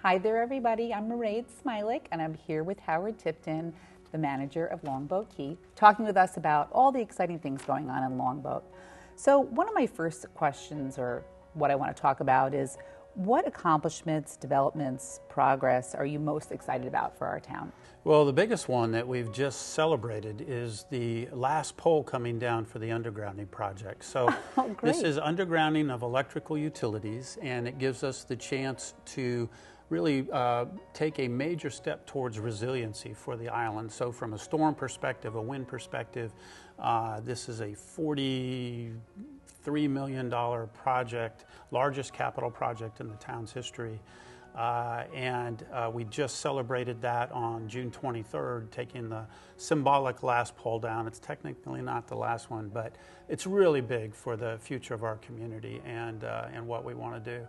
Hi there, everybody. I'm Mairead Smialek, and I'm here with Howard Tipton, the manager of Longboat Key, talking with us about all the exciting things going on in Longboat. So one of my first questions, or what I want to talk about, is what accomplishments, developments, progress are you most excited about for our town? Well, the biggest one that we've just celebrated is the last pole coming down for the undergrounding project. So this is undergrounding of electrical utilities, and it gives us the chance to really take a major step towards resiliency for the island. So from a storm perspective, a wind perspective, this is a $43 million project, largest capital project in the town's history. We just celebrated that on June 23rd, taking the symbolic last pole down. It's technically not the last one, but it's really big for the future of our community and what we want to do.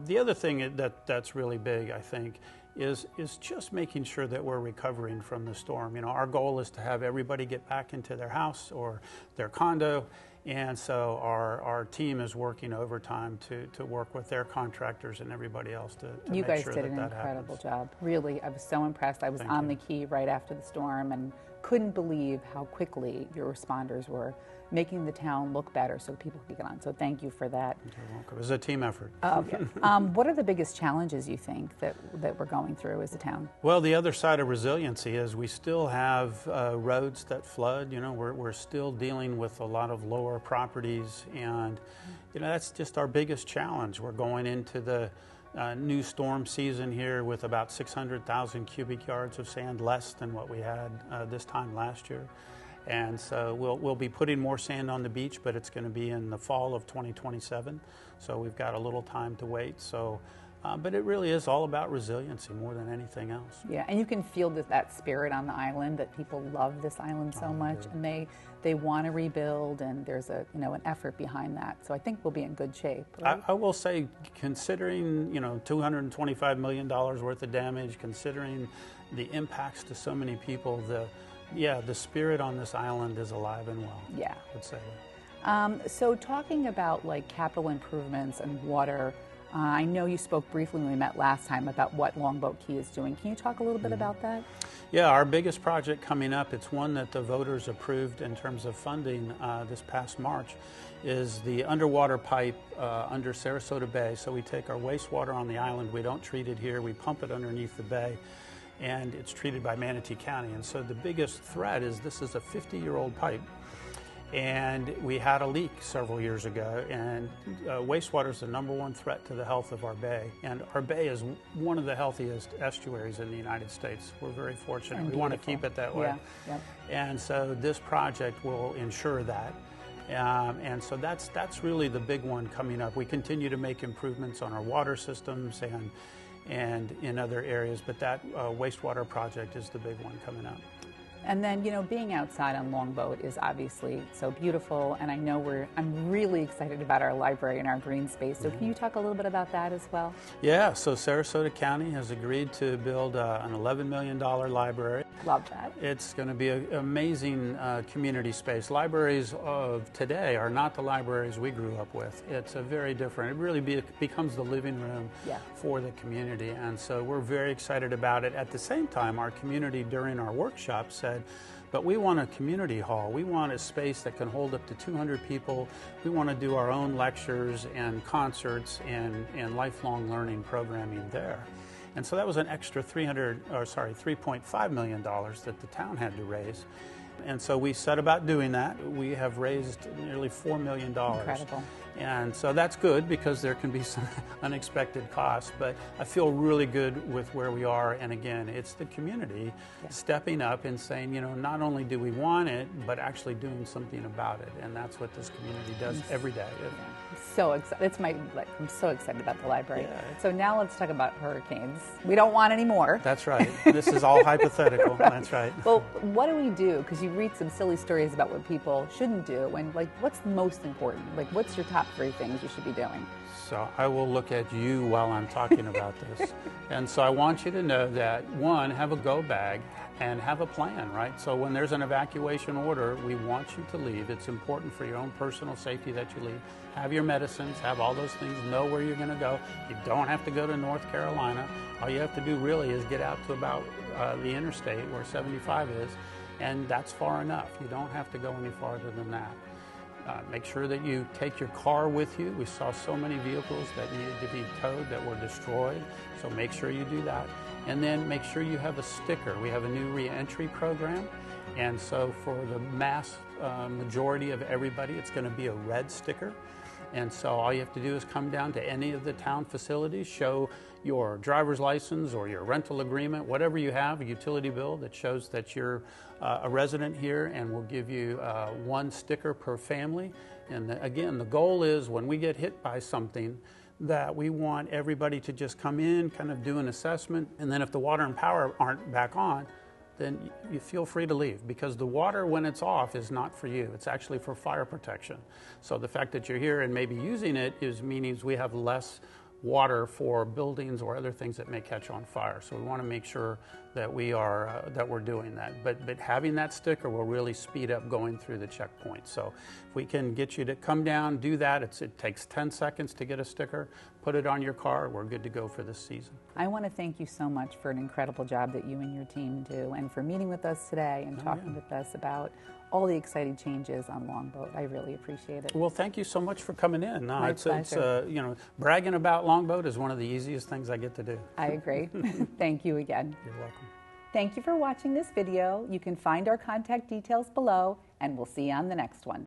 The other thing that's really big, I think, is just making sure that we're recovering from the storm. You know, our goal is to have everybody get back into their house or their condo. And so our team is working overtime to work with their contractors and everybody else to you make guys sure did that an that incredible happens. job. Really, I was so impressed. I was Thank on you. the key right after the storm and couldn't believe how quickly your responders were making the town look better so people could get on. So thank you for that. You're welcome. It was a team effort. What are the biggest challenges you think that we're going through as a town? Well, the other side of resiliency is we still have roads that flood. You know, we're still dealing with a lot of lower properties, and you know, that's just our biggest challenge. We're going into the new storm season here with about 600,000 cubic yards of sand less than what we had this time last year. And so we'll be putting more sand on the beach, but it's going to be in the fall of 2027. So we've got a little time to wait. So, but it really is all about resiliency more than anything else. Yeah, and you can feel that spirit on the island, that people love this island so much, and they want to rebuild, and there's an effort behind that. So I think we'll be in good shape. Right? I will say, considering $225 million worth of damage, considering the impacts to so many people, the spirit on this island is alive and well. Yeah, I would say that. So talking about like capital improvements and water, I know you spoke briefly when we met last time about what Longboat Key is doing. Can you talk a little bit about that? Yeah, our biggest project coming up, it's one that the voters approved in terms of funding this past March, is the underwater pipe under Sarasota Bay. So we take our wastewater on the island, we don't treat it here, we pump it underneath the bay, and it's treated by Manatee County. And so the biggest threat is this is a 50-year-old pipe, and we had a leak several years ago, and wastewater is the #1 threat to the health of our bay. And our bay is one of the healthiest estuaries in the United States. We're very fortunate. And we want to keep it that way. Yeah. Yep. And so this project will ensure that. And so that's really the big one coming up. We continue to make improvements on our water systems and in other areas, but that wastewater project is the big one coming up. And then, being outside on Longboat is obviously so beautiful, and I know I'm really excited about our library and our green space. So can you talk a little bit about that as well? Yeah, so Sarasota County has agreed to build an $11 million library. Love that. It's going to be an amazing community space. Libraries of today are not the libraries we grew up with. It's a very different, it really becomes the living room for the community, and so we're very excited about it. At the same time, our community during our workshop said, but we want a community hall. We want a space that can hold up to 200 people. We want to do our own lectures and concerts and lifelong learning programming there. And so that was an extra $3.5 million that the town had to raise. And so we set about doing that. We have raised nearly $4 million. Incredible. And so that's good because there can be some unexpected costs, but I feel really good with where we are. And again, it's the community stepping up and saying, not only do we want it, but actually doing something about it. And that's what this community does every day. So excited. I'm so excited about the library. Yeah. So now let's talk about hurricanes. We don't want any more. That's right. This is all hypothetical. Right. That's right. Well, what do we do? Because you read some silly stories about what people shouldn't do. And what's most important? What's your top top 3 things you should be doing? So I will look at you while I'm talking about this. And so I want you to know that, one, have a go bag and have a plan, right? So when there's an evacuation order, we want you to leave. It's important for your own personal safety that you leave. Have your medicines, have all those things, know where you're going to go. You don't have to go to North Carolina. All you have to do really is get out to about the interstate where 75 is, and that's far enough. You don't have to go any farther than that. Make sure that you take your car with you. We saw so many vehicles that needed to be towed that were destroyed, so make sure you do that. And then make sure you have a sticker. We have a new re-entry program, and so for the mass majority of everybody, it's going to be a red sticker. And so all you have to do is come down to any of the town facilities, show your driver's license or your rental agreement, whatever you have, a utility bill that shows that you're a resident here, and we'll give you 1 sticker per family. And again, the goal is when we get hit by something, that we want everybody to just come in, kind of do an assessment, and then if the water and power aren't back on, then you feel free to leave, because the water, when it's off, is not for you. It's actually for fire protection. So the fact that you're here and maybe using it means we have less water for buildings or other things that may catch on fire. So we want to make sure that we're doing that. But having that sticker will really speed up going through the checkpoint. So if we can get you to come down, do that. It takes 10 seconds to get a sticker, put it on your car, we're good to go for this season. I want to thank you so much for an incredible job that you and your team do, and for meeting with us today and talking with us about all the exciting changes on Longboat. I really appreciate it. Well, thank you so much for coming in. My pleasure. You know, bragging about Longboat is one of the easiest things I get to do. I agree. Thank you again. You're welcome. Thank you for watching this video. You can find our contact details below, and we'll see you on the next one.